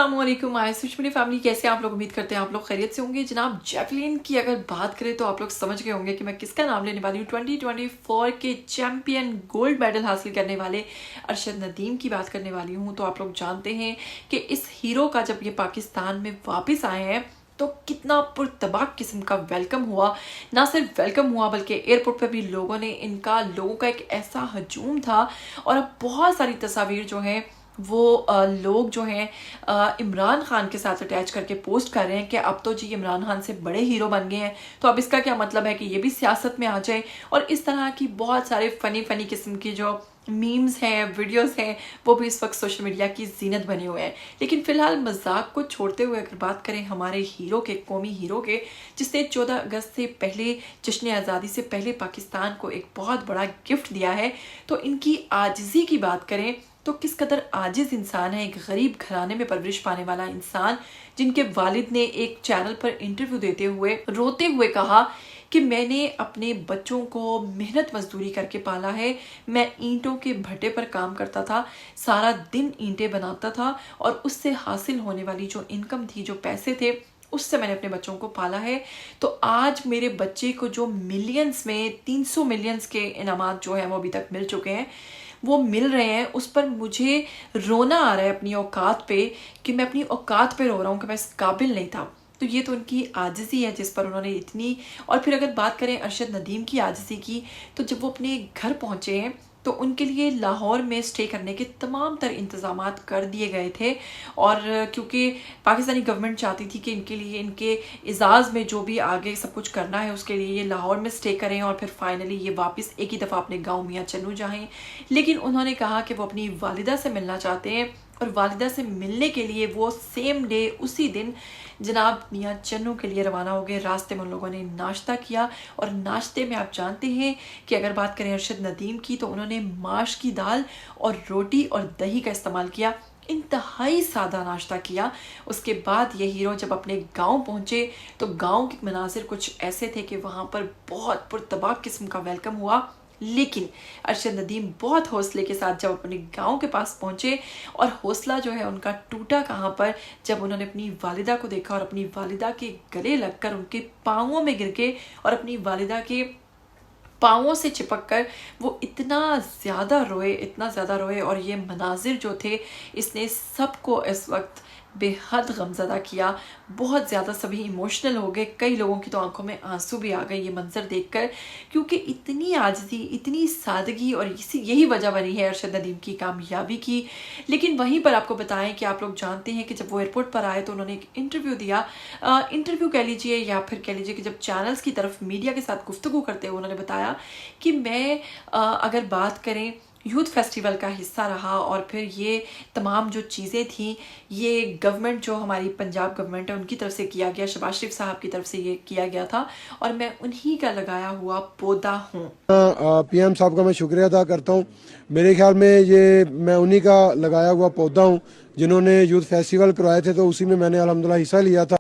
अस्सलाम वालेकुम मेरी फैमिली, कैसे आप लोग? उम्मीद करते हैं आप लोग खैरियत से होंगे। जनाब जैकलीन की अगर बात करें तो आप लोग समझ गए होंगे कि मैं किसका नाम लेने वाली हूँ। 2024 के चैंपियन गोल्ड मेडल हासिल करने वाले अरशद नदीम की बात करने वाली हूँ। तो आप लोग जानते हैं कि इस हीरो का जब ये पाकिस्तान में वापस आए हैं तो कितना पुरतबाक किस्म का वेलकम हुआ। ना सिर्फ वेलकम हुआ बल्कि एयरपोर्ट पर भी लोगों का एक ऐसा हजूम था। और अब बहुत सारी तस्वीर जो हैं वो लोग जो हैं इमरान खान के साथ अटैच करके पोस्ट कर रहे हैं कि अब तो जी इमरान खान से बड़े हीरो बन गए हैं, तो अब इसका क्या मतलब है कि ये भी सियासत में आ जाए। और इस तरह की बहुत सारे फ़नी किस्म की जो मीम्स हैं, वीडियोस हैं, वो भी इस वक्त सोशल मीडिया की जीनत बने हुए हैं। लेकिन फिलहाल मजाक को छोड़ते हुए अगर बात करें हमारे हीरो के, कौमी हीरो के, जिसने 14 अगस्त से पहले, जश्न आज़ादी से पहले पाकिस्तान को एक बहुत बड़ा गिफ्ट दिया है, तो इनकी आजिज़ी की बात करें तो किस कदर आजिज इंसान है। एक गरीब घराने में परवरिश पाने वाला इंसान, जिनके वालिद ने एक चैनल पर इंटरव्यू देते हुए रोते हुए कहा कि मैंने अपने बच्चों को मेहनत मजदूरी करके पाला है। मैं ईंटों के भट्टे पर काम करता था, सारा दिन ईंटें बनाता था और उससे हासिल होने वाली जो इनकम थी, जो पैसे थे, उससे मैंने अपने बच्चों को पाला है। तो आज मेरे बच्चे को जो मिलियंस में 300 मिलियंस के इनामात जो है वो अभी तक मिल चुके हैं, वो मिल रहे हैं, उस पर मुझे रोना आ रहा है अपनी औकात पे, कि मैं अपनी औकात पे रो रहा हूँ कि मैं इस काबिल नहीं था। तो ये तो उनकी आजिज़ी है जिस पर उन्होंने इतनी। और फिर अगर बात करें अरशद नदीम की आजिज़ी की, तो जब वो अपने घर पहुँचे हैं तो उनके लिए लाहौर में स्टे करने के तमाम तर इंतज़ामात कर दिए गए थे। और क्योंकि पाकिस्तानी गवर्नमेंट चाहती थी कि इनके लिए, इनके एजाज़ में जो भी आगे सब कुछ करना है उसके लिए ये लाहौर में स्टे करें और फिर फाइनली ये वापस एक ही दफ़ा अपने गाँव मियाँ चन्नू जाएँ। लेकिन उन्होंने कहा कि वो अपनी वालिदा से मिलना चाहते हैं और वालिदा से मिलने के लिए वो सेम डे, उसी दिन जनाब मियाँ चन्नू के लिए रवाना हो गए। रास्ते में उन लोगों ने नाश्ता किया और नाश्ते में आप जानते हैं कि अगर बात करें अरशद नदीम की, तो उन्होंने माश की दाल और रोटी और दही का इस्तेमाल किया। इंतहाई सादा नाश्ता किया। उसके बाद ये हीरो जब अपने गांव पहुंचे तो गांव के मनाजिर कुछ ऐसे थे कि वहां पर बहुत पुरतबाक किस्म का वेलकम हुआ। लेकिन अरशद नदीम बहुत हौसले के साथ जब अपने गांव के पास पहुंचे, और हौसला जो है उनका टूटा कहाँ पर, जब उन्होंने अपनी वालिदा को देखा और अपनी वालिदा के गले लगकर उनके पाँवों में गिर के और अपनी वालिदा के पाँवों से चिपक कर वो इतना ज़्यादा रोए। और ये मनाजिर जो थे, इसने सबको इस वक्त बेहद गमज़दा किया। बहुत ज़्यादा सभी इमोशनल हो गए। कई लोगों की तो आंखों में आंसू भी आ गए ये मंजर देखकर, क्योंकि इतनी आजिज़ी, इतनी सादगी, और यही वजह बनी है अरशद नदीम की कामयाबी की। लेकिन वहीं पर आपको बताएं कि आप लोग जानते हैं कि जब वो एयरपोर्ट पर आए तो उन्होंने एक इंटरव्यू दिया। इंटरव्यू कह लीजिए या फिर कह लीजिए कि जब चैनल्स की तरफ मीडिया के साथ गुफ्तगू करते हुए उन्होंने बताया कि मैं अगर बात करें यूथ फेस्टिवल का हिस्सा रहा, और फिर ये तमाम जो चीज़ें थी ये गवर्नमेंट, जो हमारी पंजाब गवर्नमेंट है, उनकी तरफ से किया गया, शहबाज शरीफ साहब की तरफ से ये किया गया था, और मैं उन्हीं का लगाया हुआ पौधा हूँ। पीएम साहब का मैं शुक्रिया अदा करता हूँ। मेरे ख्याल में ये मैं उन्हीं का लगाया हुआ पौधा हूँ जिन्होंने यूथ फेस्टिवल करवाए थे, तो उसी में मैंने अल्हम्दुलिल्लाह हिस्सा लिया था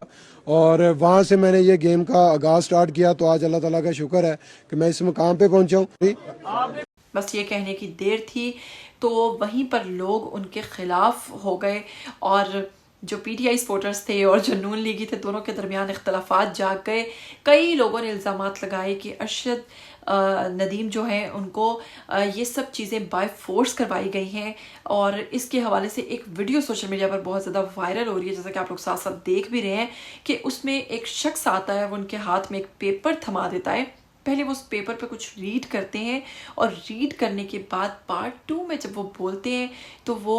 और वहाँ से मैंने ये गेम का आगाज़ स्टार्ट किया। तो आज अल्लाह ताला का शुक्र है कि मैं इस मुकाम पे पहुँचा हूँ। बस ये कहने की देर थी तो वहीं पर लोग उनके खिलाफ हो गए, और जो पीटीआई सपोर्टर्स थे और जो नून लीगी थे, दोनों के दरमियान इख्तलाफात जाग गए। कई लोगों ने इल्ज़ामात लगाए कि अरशद नदीम जो हैं उनको ये सब चीज़ें बाय फोर्स करवाई गई हैं। और इसके हवाले से एक वीडियो सोशल मीडिया पर बहुत ज़्यादा वायरल हो रही है, जैसा कि आप लोग साथ साथ देख भी रहे हैं, कि उसमें एक शख्स आता है, वो उनके हाथ में एक पेपर थमा देता है। पहले वो उस पेपर पे कुछ रीड करते हैं और रीड करने के बाद पार्ट 2 में जब वो बोलते हैं तो वो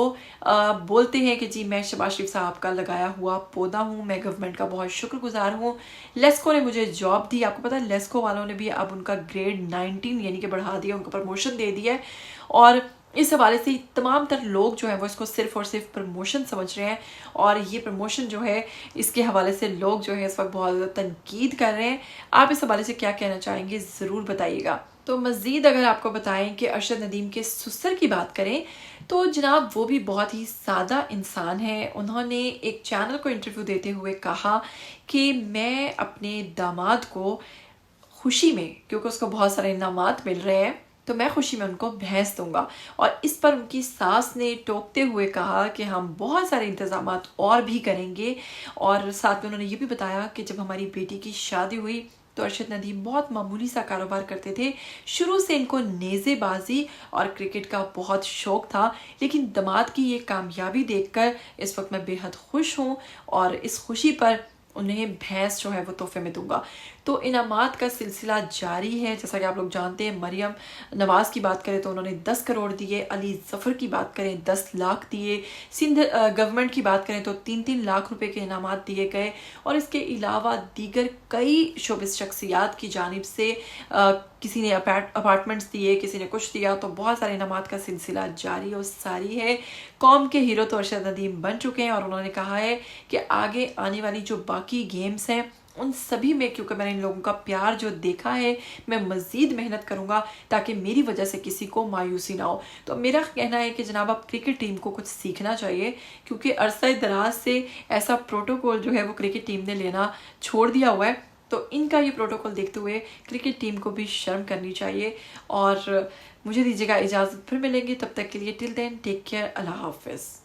बोलते हैं कि जी मैं शहबाज शरीफ साहब का लगाया हुआ पौधा हूँ, मैं गवर्नमेंट का बहुत शुक्रगुजार हूँ। लेस्को ने मुझे जॉब दी। आपको पता है लेस्को वालों ने भी अब उनका ग्रेड 19 यानी कि बढ़ा दिया, उनका प्रमोशन दे दिया है। और इस हवाले से तमाम तर लोग जो है वो इसको सिर्फ और सिर्फ प्रमोशन समझ रहे हैं, और ये प्रमोशन जो है इसके हवाले से लोग जो है इस वक्त बहुत ज़्यादा तनकीद कर रहे हैं। आप इस हवाले से क्या कहना चाहेंगे ज़रूर बताइएगा। तो मज़ीद अगर आपको बताएं कि अरशद नदीम के ससुर की बात करें तो जनाब वो भी बहुत ही सादा इंसान है। उन्होंने एक चैनल को इंटरव्यू देते हुए कहा कि मैं अपने दामाद को खुशी में, क्योंकि उसको बहुत सारे इनामात मिल रहे हैं, तो मैं खुशी में उनको भैंस दूंगा। और इस पर उनकी सास ने टोकते हुए कहा कि हम बहुत सारे इंतजामात और भी करेंगे। और साथ में उन्होंने ये भी बताया कि जब हमारी बेटी की शादी हुई तो अरशद नदीम बहुत मामूली सा कारोबार करते थे। शुरू से इनको नेज़ेबाजी और क्रिकेट का बहुत शौक था, लेकिन दामाद की ये कामयाबी देखकर इस वक्त मैं बेहद खुश हूँ और इस खुशी पर उन्हें भैंस जो है वो तोहफे में दूंगा। तो इनामात का सिलसिला जारी है। जैसा कि आप लोग जानते हैं, मरियम नवाज की बात करें तो उन्होंने 10 करोड़ दिए, अली जफ़र की बात करें 10 लाख दिए, सिंध गवर्नमेंट की बात करें तो 3-3 लाख रुपए के इनामात दिए गए। और इसके अलावा दीगर कई शोबिस शख्सियात की जानिब से किसी ने अपार्टमेंट्स दिए, किसी ने कुछ दिया, तो बहुत सारे इनामात का सिलसिला जारी और सारी है। कौम के हीरो तो अरशद नदीम बन चुके हैं और उन्होंने कहा है कि आगे आने वाली जो बाकी गेम्स हैं उन सभी में, क्योंकि मैंने इन लोगों का प्यार जो देखा है, मैं मज़ीद मेहनत करूंगा ताकि मेरी वजह से किसी को मायूसी ना हो। तो मेरा कहना है कि जनाब अब क्रिकेट टीम को कुछ सीखना चाहिए, क्योंकि अरसा दराज से ऐसा प्रोटोकॉल जो है वो क्रिकेट टीम ने लेना छोड़ दिया हुआ है। तो इनका ये प्रोटोकॉल देखते हुए क्रिकेट टीम को भी शर्म करनी चाहिए। और मुझे दीजिएगा इजाज़त, फिर मिलेंगे, तब तक के लिए टिल देन टेक केयर, अल्लाह हाफिज़।